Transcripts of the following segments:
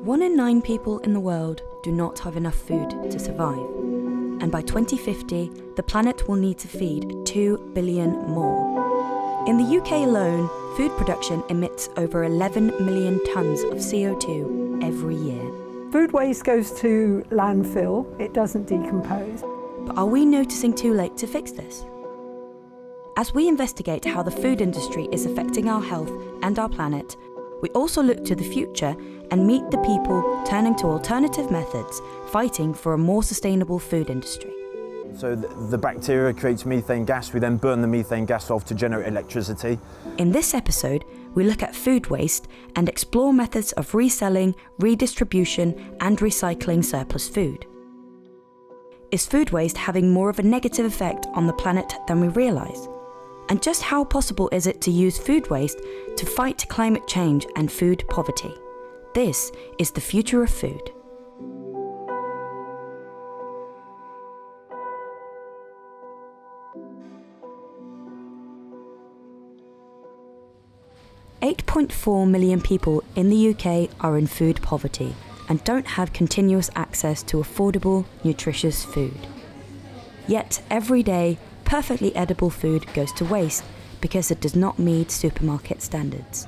1 in 9 people in the world do not have enough food to survive. And by 2050, the planet will need to feed 2 billion more. In the UK alone, food production emits over 11 million tonnes of CO2 every year. Food waste goes to landfill, it doesn't decompose. But are we noticing too late to fix this? As we investigate how the food industry is affecting our health and our planet, we also look to the future and meet the people turning to alternative methods, fighting for a more sustainable food industry. So the bacteria creates methane gas, we then burn the methane gas off to generate electricity. In this episode, we look at food waste and explore methods of reselling, redistribution and recycling surplus food. Is food waste having more of a negative effect on the planet than we realise? And just how possible is it to use food waste to fight climate change and food poverty? This is the future of food. .4 million people in the UK are in food poverty and don't have continuous access to affordable, nutritious food. Yet every day, perfectly edible food goes to waste because it does not meet supermarket standards.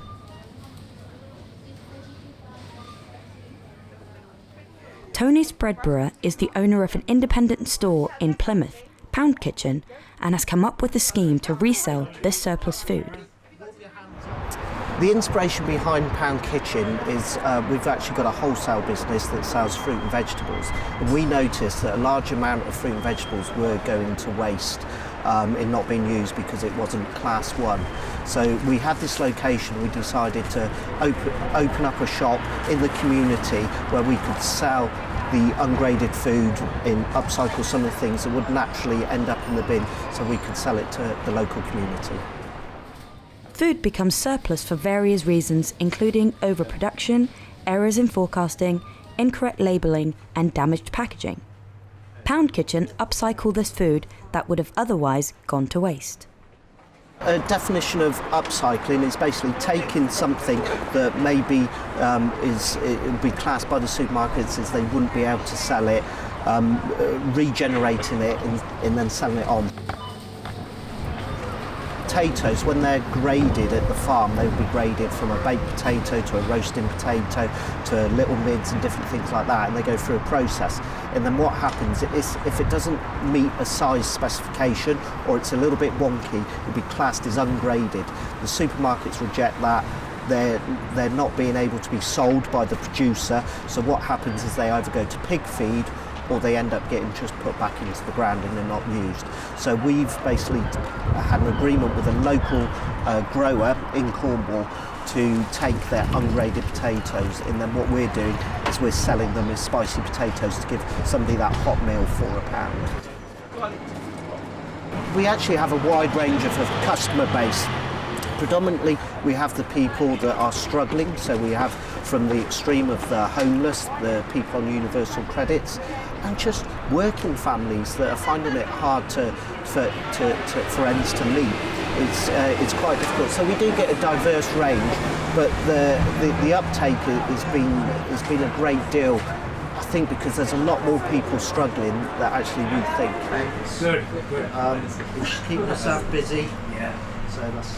Tony Spreadborough is the owner of an independent store in Plymouth, Pound Kitchen, and has come up with a scheme to resell this surplus food. The inspiration behind Pound Kitchen is we've actually got a wholesale business that sells fruit and vegetables. And we noticed that a large amount of fruit and vegetables were going to waste in not being used because it wasn't class 1. So we had this location, we decided to open up a shop in the community where we could sell the ungraded food and upcycle some of the things that would naturally end up in the bin, so we could sell it to the local community. Food becomes surplus for various reasons, including overproduction, errors in forecasting, incorrect labelling and damaged packaging. Pound Kitchen upcycle this food that would have otherwise gone to waste. A definition of upcycling is basically taking something that maybe it would be classed by the supermarkets as they wouldn't be able to sell it, regenerating it and then selling it on. Potatoes, when they're graded at the farm, they will be graded from a baked potato to a roasting potato to little mids and different things like that, and they go through a process. And then what happens is, if it doesn't meet a size specification or it's a little bit wonky, it'll be classed as ungraded. The supermarkets reject that. They're not being able to be sold by the producer, so what happens is they either go to pig feed or they end up getting just put back into the ground and they're not used. So we've basically had an agreement with a local grower in Cornwall to take their ungraded potatoes, and then what we're doing is we're selling them as spicy potatoes to give somebody that hot meal for £1. We actually have a wide range of customer base. Predominantly, we have the people that are struggling, so we have from the extreme of the homeless, the people on universal credits, and just working families that are finding it hard for ends to meet. It's quite difficult. So we do get a diverse range, but the uptake has been a great deal. I think because there's a lot more people struggling that actually we think. Good. We should keep ourselves busy. Yeah. So that's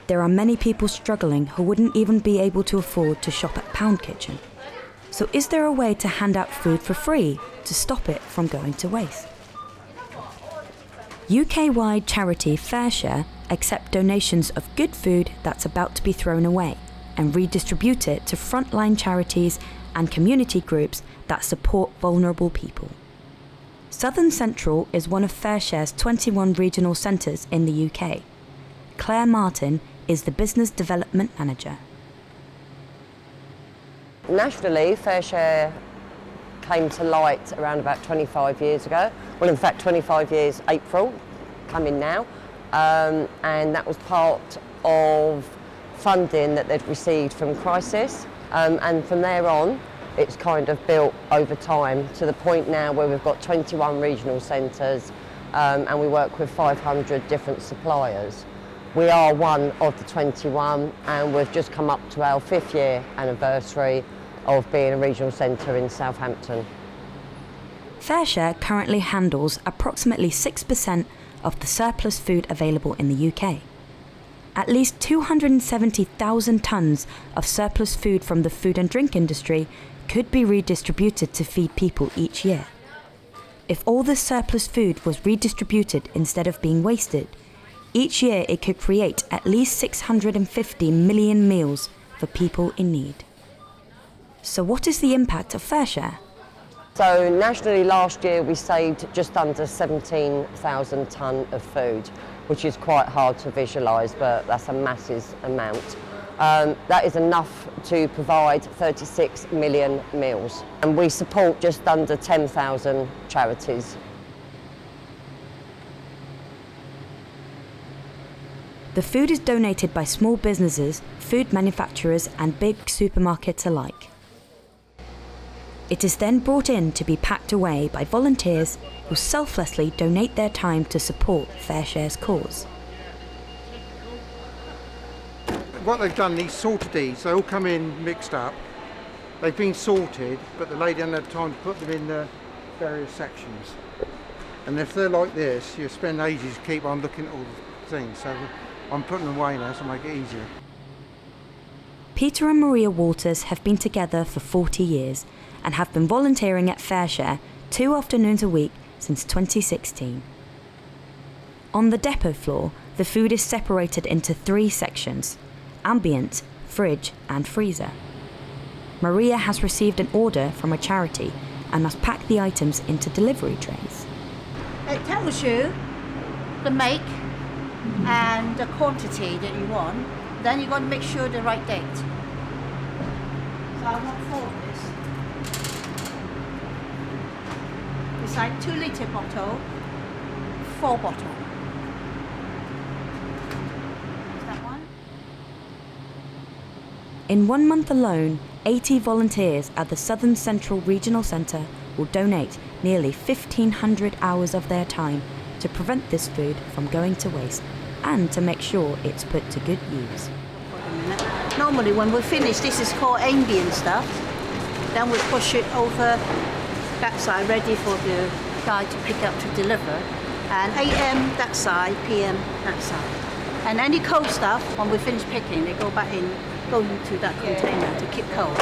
There are many people struggling who wouldn't even be able to afford to shop at Pound Kitchen. So is there a way to hand out food for free to stop it from going to waste? UK-wide charity FareShare accept donations of good food that's about to be thrown away and redistribute it to frontline charities and community groups that support vulnerable people. Southern Central is one of FareShare's 21 regional centres in the UK. Claire Martin is the Business Development Manager. Nationally, FareShare came to light around about 25 years ago. Well, in fact, 25 years April, coming now. And that was part of funding that they'd received from Crisis. And from there on, it's kind of built over time to the point now where we've got 21 regional centres and we work with 500 different suppliers. We are one of the 21 and we've just come up to our 5th year anniversary of being a regional centre in Southampton. FareShare currently handles approximately 6% of the surplus food available in the UK. At least 270,000 tonnes of surplus food from the food and drink industry could be redistributed to feed people each year. If all this surplus food was redistributed instead of being wasted, each year it could create at least 650 million meals for people in need. So what is the impact of FareShare? So nationally last year we saved just under 17,000 tonne of food, which is quite hard to visualise, but that's a massive amount. That is enough to provide 36 million meals. And we support just under 10,000 charities. The food is donated by small businesses, food manufacturers and big supermarkets alike. It is then brought in to be packed away by volunteers who selflessly donate their time to support FareShare's cause. What they've done, these sorted these, they all come in mixed up. They've been sorted, but the lady hasn't had time to put them in the various sections. And if they're like this, you spend ages to keep on looking at all the things. So I'm putting them away now to make it easier. Peter and Maria Walters have been together for 40 years and have been volunteering at FareShare 2 afternoons a week since 2016. On the depot floor, the food is separated into 3 sections: ambient, fridge and freezer. Maria has received an order from a charity and must pack the items into delivery trays. It tells you the make and the quantity that you want. Then you've got to make sure the right date. So I want 4 of this. It's like 2 litre bottle, 4 bottle. Is that one? In 1 month alone, 80 volunteers at the Southern Central Regional Centre will donate nearly 1,500 hours of their time to prevent this food from going to waste and to make sure it's put to good use. Normally when we finish, this is called ambient stuff. Then we push it over that side, ready for the guy to pick up to deliver. And AM that side, PM that side. And any cold stuff, when we finish picking, they go back in, go into that container to keep cold.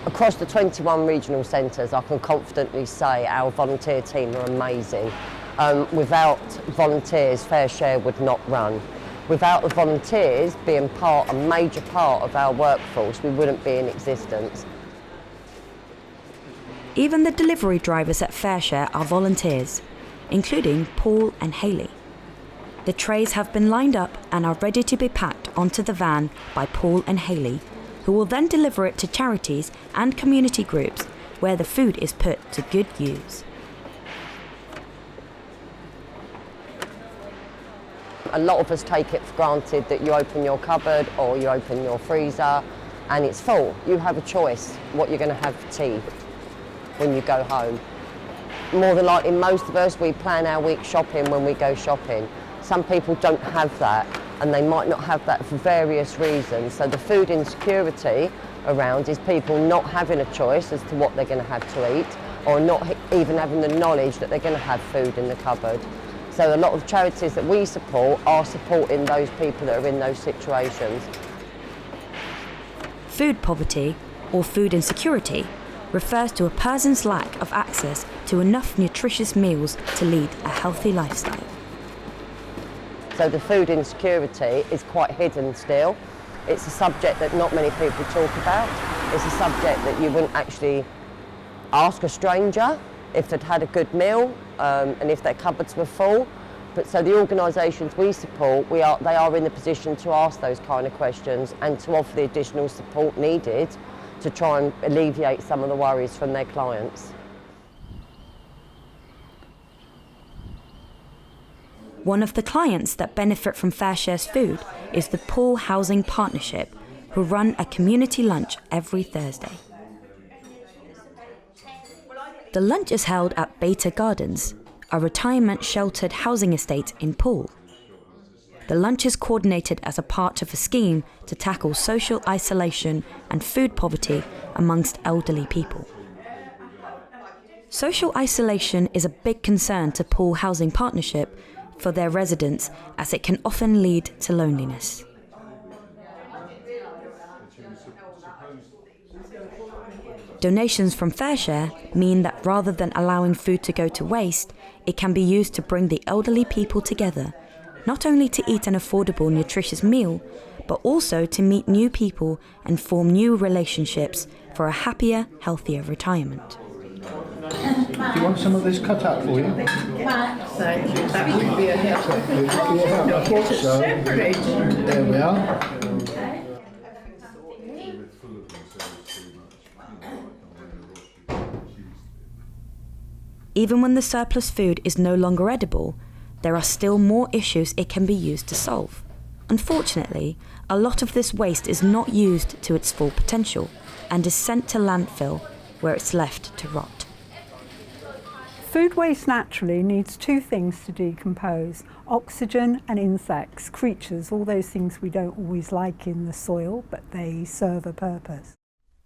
Across the 21 regional centres, I can confidently say our volunteer team are amazing. Without volunteers, FareShare would not run. Without the volunteers being a major part of our workforce, we wouldn't be in existence. Even the delivery drivers at FareShare are volunteers, including Paul and Hayley. The trays have been lined up and are ready to be packed onto the van by Paul and Hayley, who will then deliver it to charities and community groups where the food is put to good use. A lot of us take it for granted that you open your cupboard or you open your freezer and it's full. You have a choice what you're going to have for tea when you go home. More than likely, most of us, we plan our week shopping when we go shopping. Some people don't have that, and they might not have that for various reasons. So the food insecurity around is people not having a choice as to what they're going to have to eat, or not even having the knowledge that they're going to have food in the cupboard. So a lot of charities that we support are supporting those people that are in those situations. Food poverty, or food insecurity, refers to a person's lack of access to enough nutritious meals to lead a healthy lifestyle. So the food insecurity is quite hidden still. It's a subject that not many people talk about. It's a subject that you wouldn't actually ask a stranger if they'd had a good meal and if their cupboards were full. But so the organisations we support, they are in the position to ask those kind of questions and to offer the additional support needed to try and alleviate some of the worries from their clients. One of the clients that benefit from FareShare's food is the Paul Housing Partnership, who run a community lunch every Thursday. The lunch is held at Beta Gardens, a retirement sheltered housing estate in Poole. The lunch is coordinated as a part of a scheme to tackle social isolation and food poverty amongst elderly people. Social isolation is a big concern to Poole Housing Partnership for their residents, as it can often lead to loneliness. Donations from FareShare mean that rather than allowing food to go to waste, it can be used to bring the elderly people together, not only to eat an affordable, nutritious meal, but also to meet new people and form new relationships for a happier, healthier retirement. Do you want some of this cut out for you? Thank you. That would be a help. I thought so. There we are. Even when the surplus food is no longer edible, there are still more issues it can be used to solve. Unfortunately, a lot of this waste is not used to its full potential and is sent to landfill, where it's left to rot. Food waste naturally needs two things to decompose: oxygen and insects, creatures, all those things we don't always like in the soil, but they serve a purpose.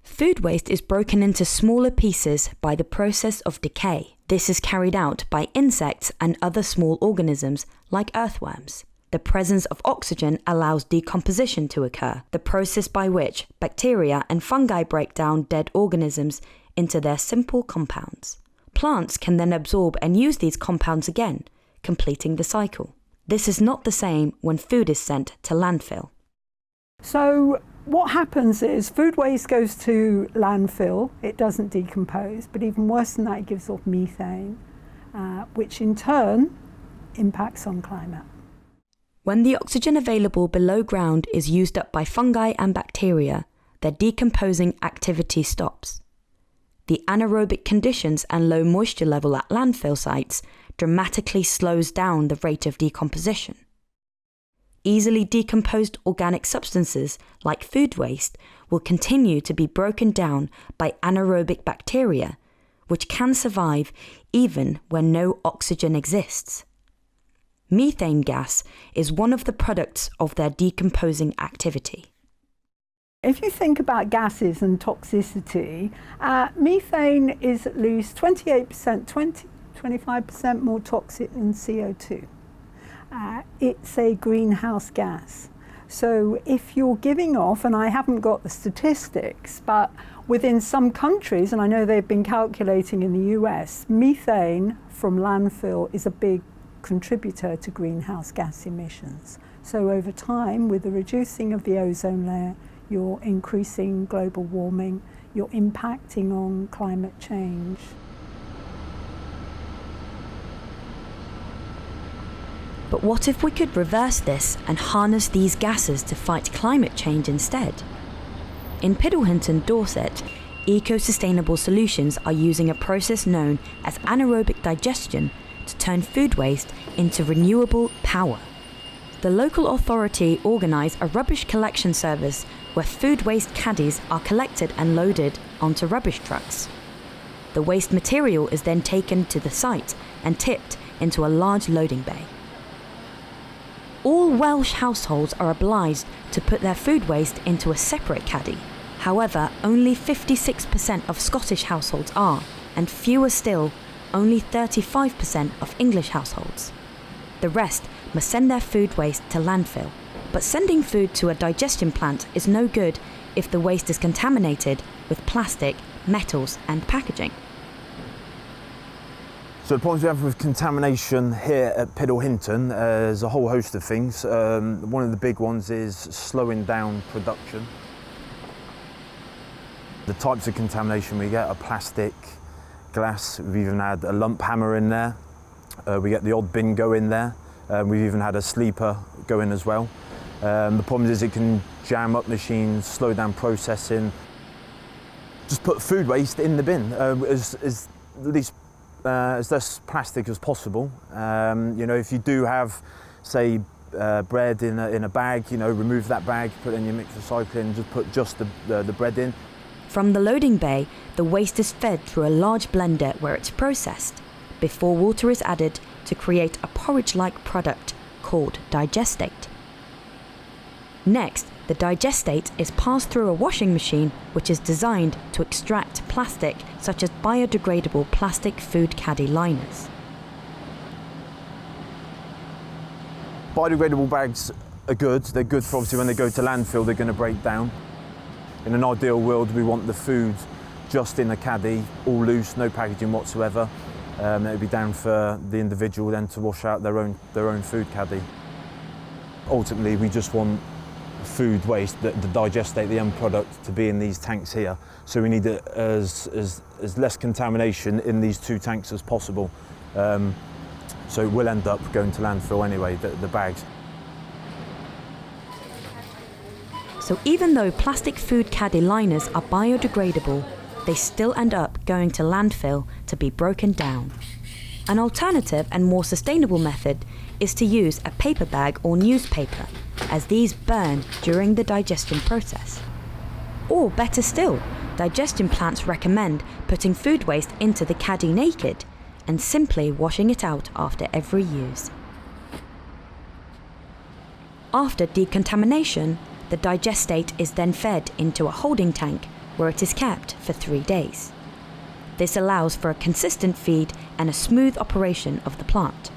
Food waste is broken into smaller pieces by the process of decay. This is carried out by insects and other small organisms like earthworms. The presence of oxygen allows decomposition to occur, the process by which bacteria and fungi break down dead organisms into their simple compounds. Plants can then absorb and use these compounds again, completing the cycle. This is not the same when food is sent to landfill. So what happens is food waste goes to landfill, it doesn't decompose, but even worse than that, it gives off methane, which in turn impacts on climate. When the oxygen available below ground is used up by fungi and bacteria, their decomposing activity stops. The anaerobic conditions and low moisture level at landfill sites dramatically slows down the rate of decomposition. Easily decomposed organic substances like food waste will continue to be broken down by anaerobic bacteria, which can survive even when no oxygen exists. Methane gas is one of the products of their decomposing activity. If you think about gases and toxicity, methane is at least 25% more toxic than CO2. It's a greenhouse gas. So if you're giving off, and I haven't got the statistics, but within some countries, and I know they've been calculating in the US, methane from landfill is a big contributor to greenhouse gas emissions. So over time, with the reducing of the ozone layer, you're increasing global warming, you're impacting on climate change. But what if we could reverse this and harness these gases to fight climate change instead? In Piddlehinton, Dorset, eco-sustainable solutions are using a process known as anaerobic digestion to turn food waste into renewable power. The local authority organised a rubbish collection service where food waste caddies are collected and loaded onto rubbish trucks. The waste material is then taken to the site and tipped into a large loading bay. All Welsh households are obliged to put their food waste into a separate caddy. However, only 56% of Scottish households are, and fewer still, only 35% of English households. The rest must send their food waste to landfill. But sending food to a digestion plant is no good if the waste is contaminated with plastic, metals and packaging. So the problems we have with contamination here at Piddlehinton, there's a whole host of things. One of the big ones is slowing down production. The types of contamination we get are plastic, glass, we've even had a lump hammer in there, we get the odd bin go in there, we've even had a sleeper go in as well. The problem is it can jam up machines, slow down processing. Just put food waste in the bin, as less plastic as possible. You know, if you do have, say, bread in a bag, you know, remove that bag, put it in your mixed recycling, just put just the bread in. From the loading bay, the waste is fed through a large blender where it's processed. before water is added to create a porridge-like product called digestate. Next, the digestate is passed through a washing machine which is designed to extract plastic such as biodegradable plastic food caddy liners. Biodegradable bags are good. They're good for obviously when they go to landfill, they're going to break down. In an ideal world, we want the food just in a caddy, all loose, no packaging whatsoever. It would be down for the individual then to wash out their own food caddy. Ultimately, we just want food waste, the digestate, the end product, to be in these tanks here. So we need it as less contamination in these 2 tanks as possible. So it will end up going to landfill anyway, the bags. So even though plastic food caddy liners are biodegradable, they still end up going to landfill to be broken down. An alternative and more sustainable method is to use a paper bag or newspaper, as these burn during the digestion process. Or better still, digestion plants recommend putting food waste into the caddy naked and simply washing it out after every use. After decontamination, the digestate is then fed into a holding tank where it is kept for 3 days. This allows for a consistent feed and a smooth operation of the plant.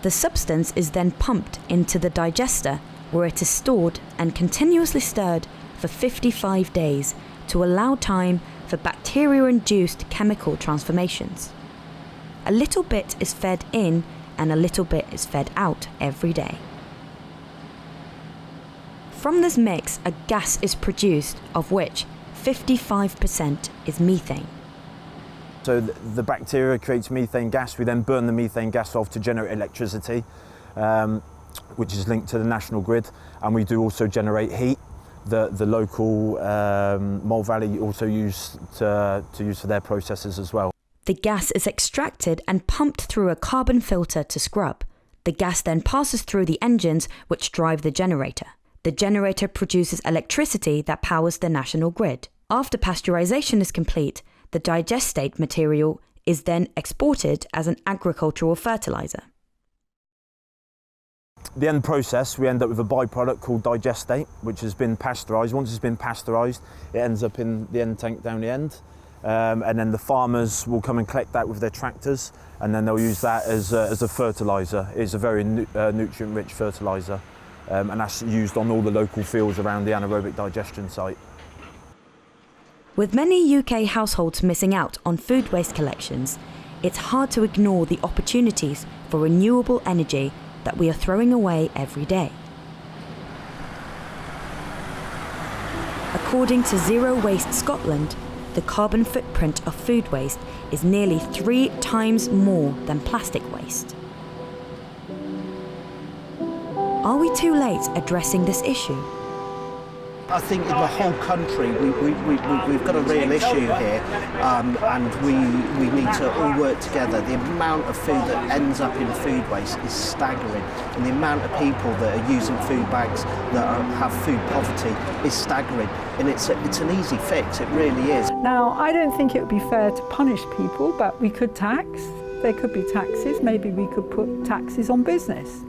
The substance is then pumped into the digester where it is stored and continuously stirred for 55 days to allow time for bacteria-induced chemical transformations. A little bit is fed in and a little bit is fed out every day. From this mix, a gas is produced, of which 55% is methane. So the bacteria creates methane gas. We then burn the methane gas off to generate electricity, which is linked to the national grid, and we do also generate heat. The local Mole Valley also use to use for their processes as well. The gas is extracted and pumped through a carbon filter to scrub. The gas then passes through the engines which drive the generator. The generator produces electricity that powers the national grid. After pasteurization is complete, the digestate material is then exported as an agricultural fertilizer. The end process, we end up with a byproduct called digestate, which has been pasteurised. Once it's been pasteurised, it ends up in the end tank down the end. And then the farmers will come and collect that with their tractors, and then they'll use that as a fertiliser. It's a very nutrient-rich fertiliser, and that's used on all the local fields around the anaerobic digestion site. With many UK households missing out on food waste collections, it's hard to ignore the opportunities for renewable energy that we are throwing away every day. According to Zero Waste Scotland, the carbon footprint of food waste is nearly 3 times more than plastic waste. Are we too late addressing this issue? I think in the whole country we've got a real issue here, and we need to all work together. The amount of food that ends up in food waste is staggering, and the amount of people that are using food bags that have food poverty is staggering, and it's an easy fix, it really is. Now, I don't think it would be fair to punish people, but we could tax. There could be taxes. Maybe we could put taxes on business.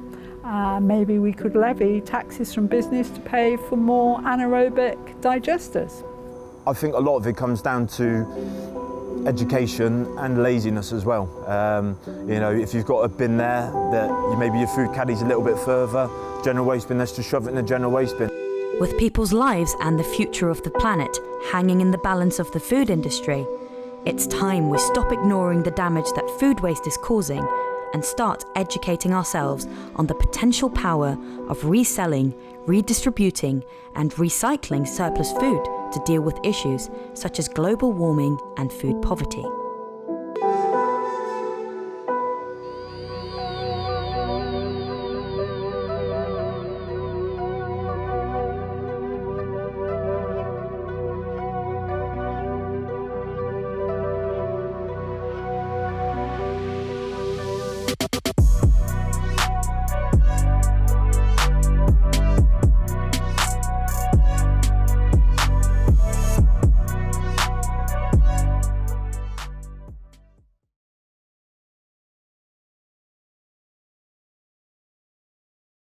Maybe we could levy taxes from business to pay for more anaerobic digesters. I think a lot of it comes down to education and laziness as well. You know, if you've got a bin there that maybe your food caddy's a little bit further, general waste bin, let's just shove it in the general waste bin. With people's lives and the future of the planet hanging in the balance of the food industry, it's time we stop ignoring the damage that food waste is causing and start educating ourselves on the potential power of reselling, redistributing, and recycling surplus food to deal with issues such as global warming and food poverty.